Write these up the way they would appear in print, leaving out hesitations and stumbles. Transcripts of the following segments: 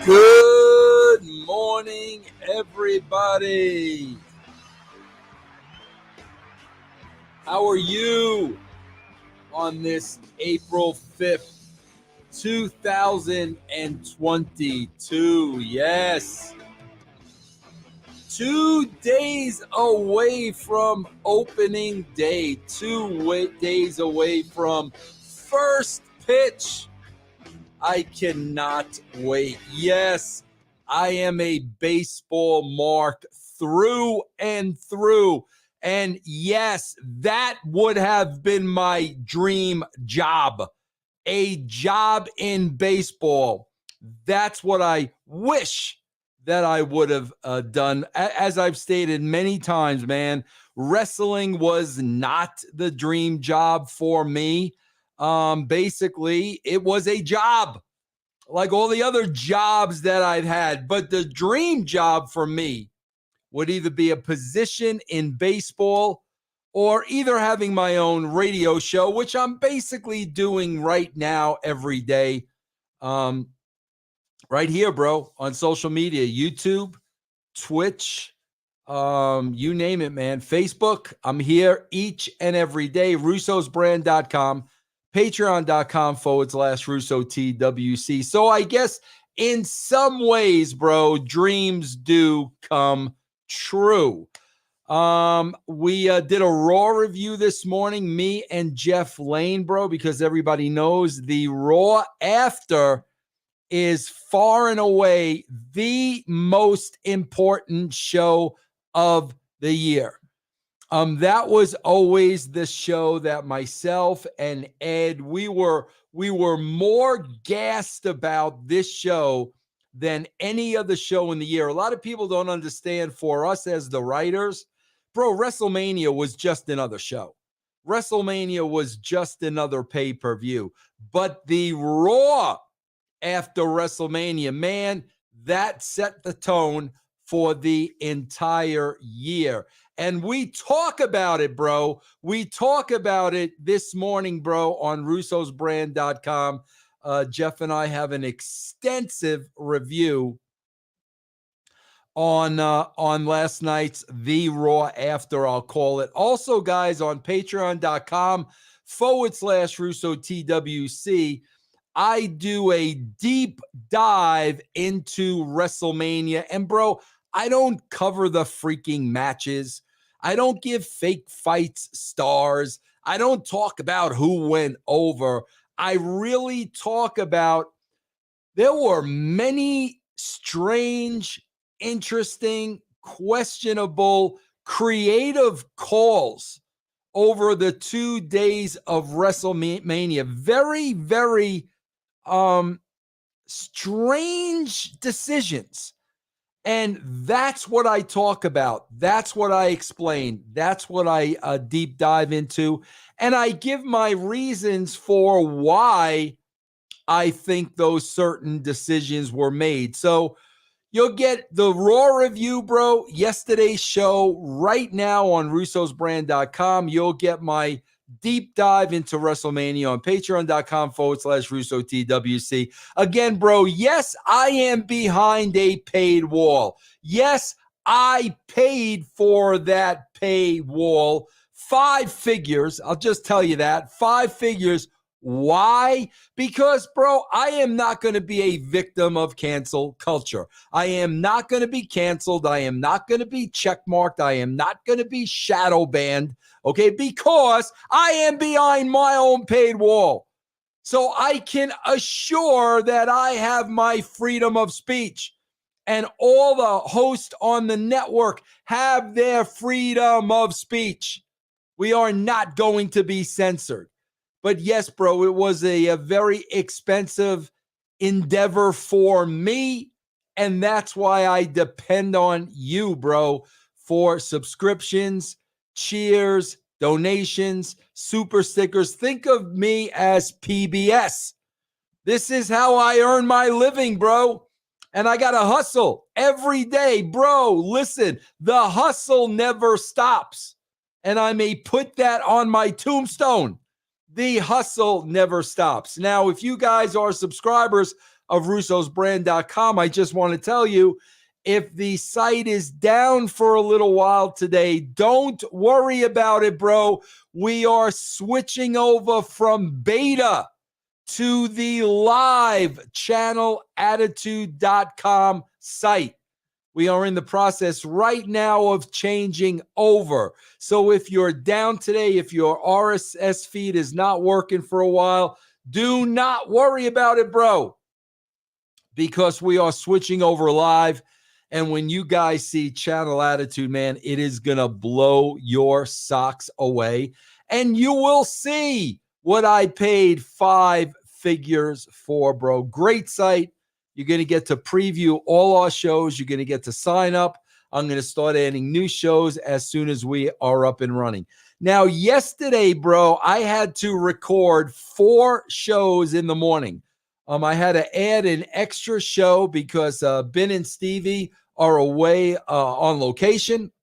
Good morning, everybody. How are you on this April 5th, 2022? Yes. 2 days away from opening day. 2 days away from first pitch. I cannot wait. Yes, I am a baseball mark through and through. And yes, that would have been my dream job. A job in baseball. That's what I wish that I would have done. As I've stated many times, man, wrestling was not the dream job for me. Basically, it was a job like all the other jobs that I've had. But the dream job for me would either be a position in baseball or either having my own radio show, which I'm basically doing right now every day. Right here, bro, on social media, YouTube, Twitch, you name it, man. Facebook, I'm here each and every day. russosbrand.com, patreon.com/Russo TWC. So I guess in some ways, bro, dreams do come true. We did a Raw review this morning, me and Jeff Lane, bro, because everybody knows the Raw after is far and away the most important show of the year. That was always the show that myself and Ed, we were more gassed about this show than any other show in the year. A lot of people don't understand, for us as the writers, bro, WrestleMania was just another show. WrestleMania was just another pay-per-view. But the Raw after WrestleMania, man, that set the tone for the entire year. And we talk about it, bro. We talk about it this morning, bro, on russosbrand.com. Jeff and I have an extensive review on last night's The Raw After, I'll call it. Also, guys, on patreon.com/Russo TWC, I do a deep dive into WrestleMania. And, bro, I don't cover the freaking matches. I don't give fake fights stars. I don't talk about who went over. I really talk about there were many strange, interesting, questionable, creative calls over the 2 days of WrestleMania. Very, very strange decisions. And that's what I talk about. That's what I explain. That's what I deep dive into. And I give my reasons for why I think those certain decisions were made. So you'll get the Raw review, bro, yesterday's show right now on russosbrand.com. You'll get my deep dive into WrestleMania on patreon.com/Russo TWC. Again, bro, yes, I am behind a paid wall. Yes, I paid for that paywall. 5 figures. I'll just tell you that. 5 figures. Why? Because, bro, I am not going to be a victim of cancel culture. I am not going to be canceled. I am not going to be checkmarked. I am not going to be shadow banned, okay, because I am behind my own paid wall. So I can assure that I have my freedom of speech. And all the hosts on the network have their freedom of speech. We are not going to be censored. But yes, bro, it was a very expensive endeavor for me. And that's why I depend on you, bro, for subscriptions, cheers, donations, super stickers. Think of me as PBS. This is how I earn my living, bro. And I got to hustle every day. Bro, listen, the hustle never stops. And I may put that on my tombstone. The hustle never stops. Now, if you guys are subscribers of russosbrand.com. I just want to tell you, if the site is down for a little while today, don't worry about it, bro. We are switching over from beta to the live channelattitude.com site. We are in the process right now of changing over. So if you're down today, if your RSS feed is not working for a while, do not worry about it, bro, because we are switching over live. And when you guys see Channel Attitude, man, it is going to blow your socks away. And you will see what I paid 5 figures for, bro. Great site. You're going to get to preview all our shows. You're going to get to sign up. I'm going to start adding new shows as soon as we are up and running. Now, yesterday, bro, I had to record 4 shows in the morning. I had to add an extra show because Ben and Stevie are away on location.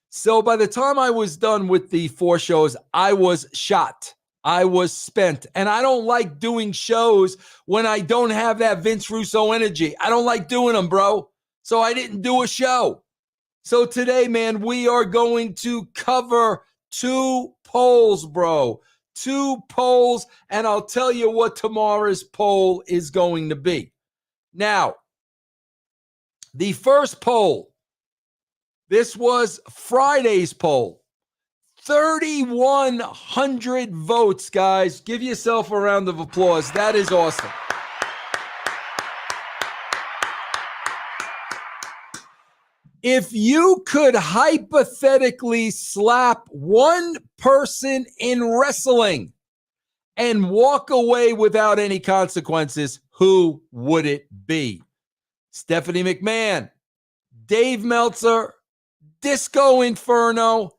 So by the time I was done with the 4 shows, I was shot. I was spent. And I don't like doing shows when I don't have that Vince Russo energy. I don't like doing them, bro. So I didn't do a show. So today, man, we are going to cover 2 polls, bro. 2 polls. And I'll tell you what tomorrow's poll is going to be. Now, the first poll, this was Friday's poll. 3,100 votes, guys. Give yourself a round of applause. That is awesome. If you could hypothetically slap one person in wrestling and walk away without any consequences, who would it be? Stephanie McMahon, Dave Meltzer, Disco Inferno,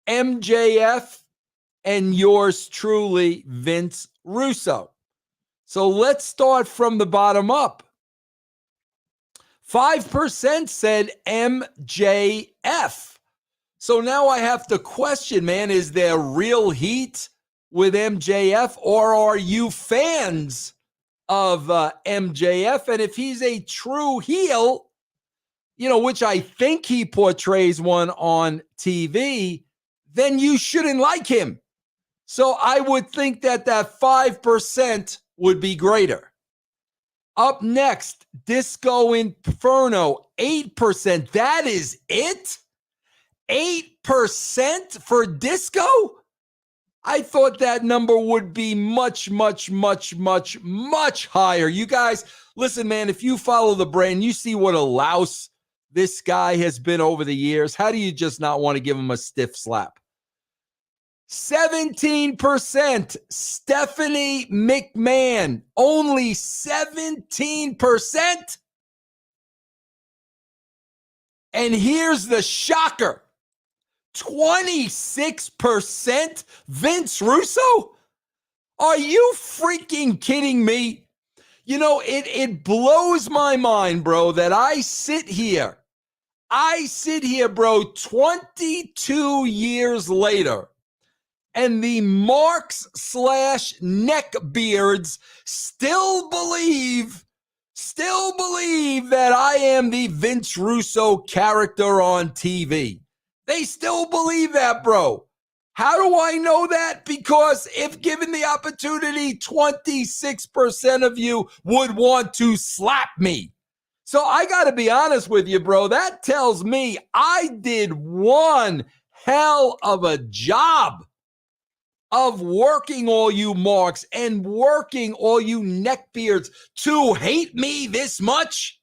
MJF, and yours truly, Vince Russo. So let's start from the bottom up. 5% said MJF. So now I have to question, man, is there real heat with MJF, or are you fans of MJF? And if he's a true heel, which I think he portrays one on TV, then you shouldn't like him. So I would think that 5% would be greater. Up next, Disco Inferno, 8%. That is it? 8% for Disco? I thought that number would be much, much, much, much, much higher. You guys, listen, man, if you follow the brand, you see what a louse this guy has been over the years. How do you just not want to give him a stiff slap? 17%, Stephanie McMahon, only 17%. And here's the shocker, 26% Vince Russo? Are you freaking kidding me? It blows my mind, bro, that I sit here, bro, 22 years later, and the marks / neckbeards still believe that I am the Vince Russo character on TV. They still believe that, bro. How do I know that? Because if given the opportunity, 26% of you would want to slap me. So I got to be honest with you, bro. That tells me I did one hell of a job of working all you marks and working all you neckbeards to hate me this much.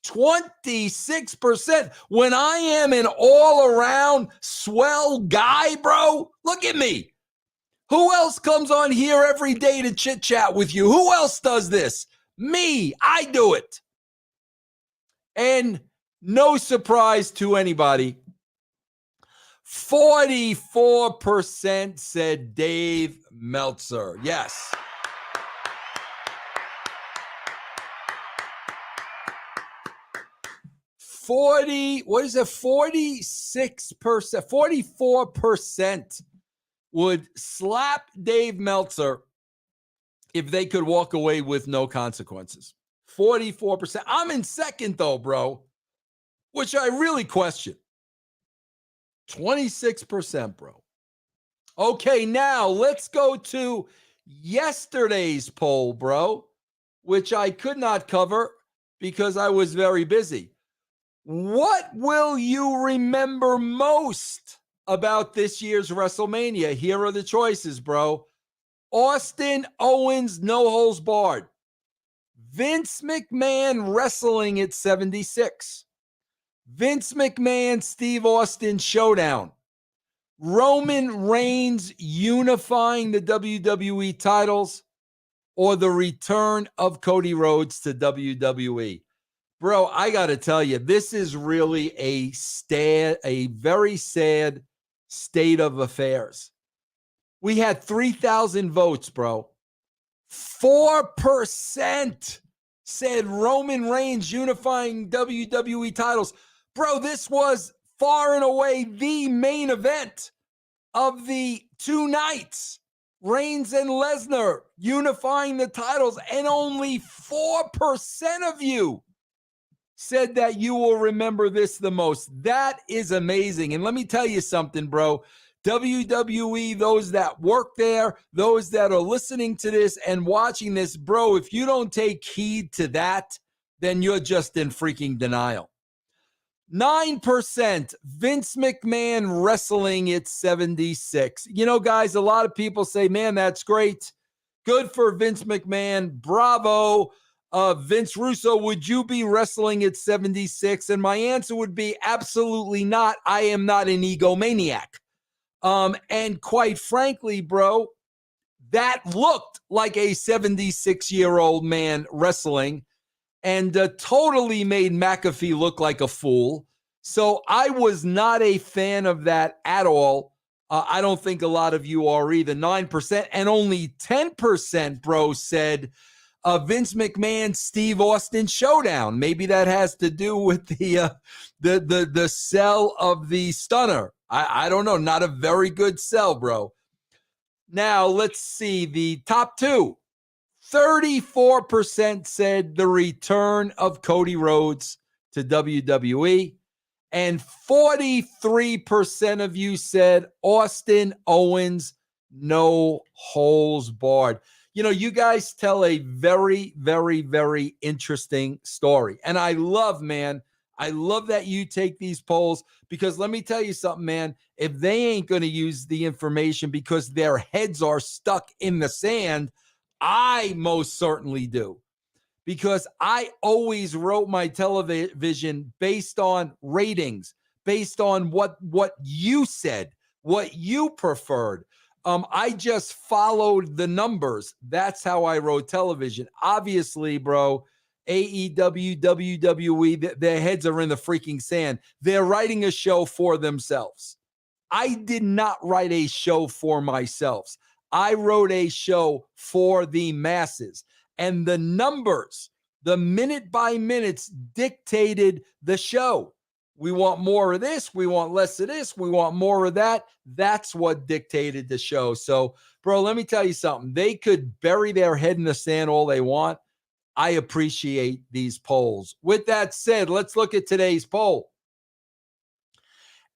26% when I am an all-around swell guy, bro. Look at me. Who else comes on here every day to chit-chat with you? Who else does this? Me. I do it. And no surprise to anybody, 44% said Dave Meltzer. Yes. What is it? 46%, 44% would slap Dave Meltzer if they could walk away with no consequences. 44%. I'm in second, though, bro, which I really question. 26%, bro. Okay, now let's go to yesterday's poll, bro, which I could not cover because I was very busy. What will you remember most about this year's WrestleMania? Here are the choices, bro. Austin Owens, no holds barred. Vince McMahon wrestling at 76. Vince McMahon, Steve Austin showdown. Roman Reigns unifying the WWE titles, or the return of Cody Rhodes to WWE. Bro, I got to tell you, this is really a very sad state of affairs. We had 3,000 votes, bro. 4% said Roman Reigns unifying WWE titles. Bro, this was far and away the main event of the two nights. Reigns and Lesnar unifying the titles, and only 4% of you said that you will remember this the most. That is amazing. And let me tell you something, bro. WWE, those that work there, those that are listening to this and watching this, bro, if you don't take heed to that, then you're just in freaking denial. 9% Vince McMahon wrestling at 76. You know, guys, a lot of people say, man, that's great. Good for Vince McMahon. Bravo. Vince Russo, would you be wrestling at 76? And my answer would be absolutely not. I am not an egomaniac. And quite frankly, bro, that looked like a 76-year-old man wrestling, and totally made McAfee look like a fool. So I was not a fan of that at all. I don't think a lot of you are either. 9%, and only 10%, bro, said Vince McMahon, Steve Austin showdown. Maybe that has to do with the sell of the stunner. I don't know. Not a very good sell, bro. Now let's see the top two. 34% said the return of Cody Rhodes to WWE, and 43% of you said Austin Owens, no holds barred. You know, you guys tell a very, very, very interesting story. And I love that you take these polls, because let me tell you something, man. If they ain't going to use the information because their heads are stuck in the sand, I most certainly do, because I always wrote my television based on ratings, based on what you said, what you preferred. I just followed the numbers. That's how I wrote television. Obviously, bro, AEW, WWE, their heads are in the freaking sand. They're writing a show for themselves. I did not write a show for myself. I wrote a show for the masses, and the numbers, the minute by minutes, dictated the show. We want more of this. We want less of this. We want more of that. That's what dictated the show. So, bro, let me tell you something. They could bury their head in the sand all they want. I appreciate these polls. With that said, let's look at today's poll.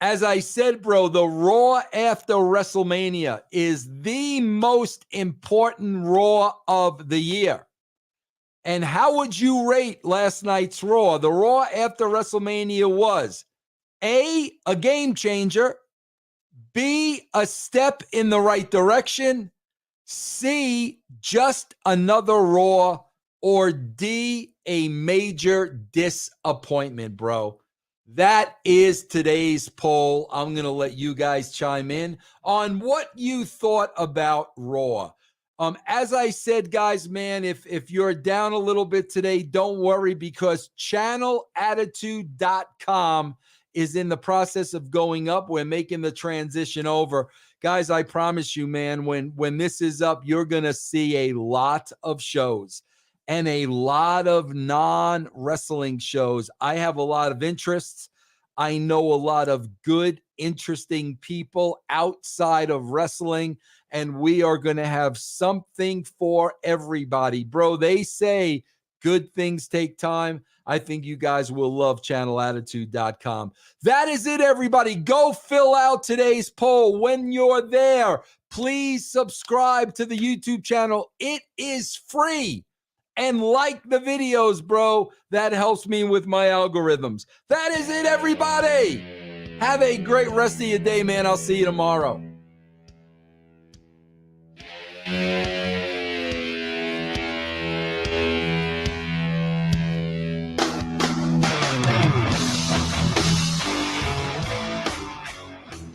As I said, bro, the Raw after WrestleMania is the most important Raw of the year. And how would you rate last night's Raw? The Raw after WrestleMania was A, a game changer, B, a step in the right direction, C, just another Raw, or D, a major disappointment, bro. That is today's poll. I'm going to let you guys chime in on what you thought about Raw. As I said, guys, man, if you're down a little bit today, don't worry, because channelattitude.com is in the process of going up. We're making the transition over. Guys, I promise you, man, when this is up, you're going to see a lot of shows and a lot of non-wrestling shows. I have a lot of interests. I know a lot of good, interesting people outside of wrestling, and we are going to have something for everybody. Bro, they say good things take time. I think you guys will love channelattitude.com. That is it, everybody. Go fill out today's poll. When you're there, please subscribe to the YouTube channel. It is free. And like the videos, bro. That helps me with my algorithms. That is it, everybody. Have a great rest of your day, man. I'll see you tomorrow.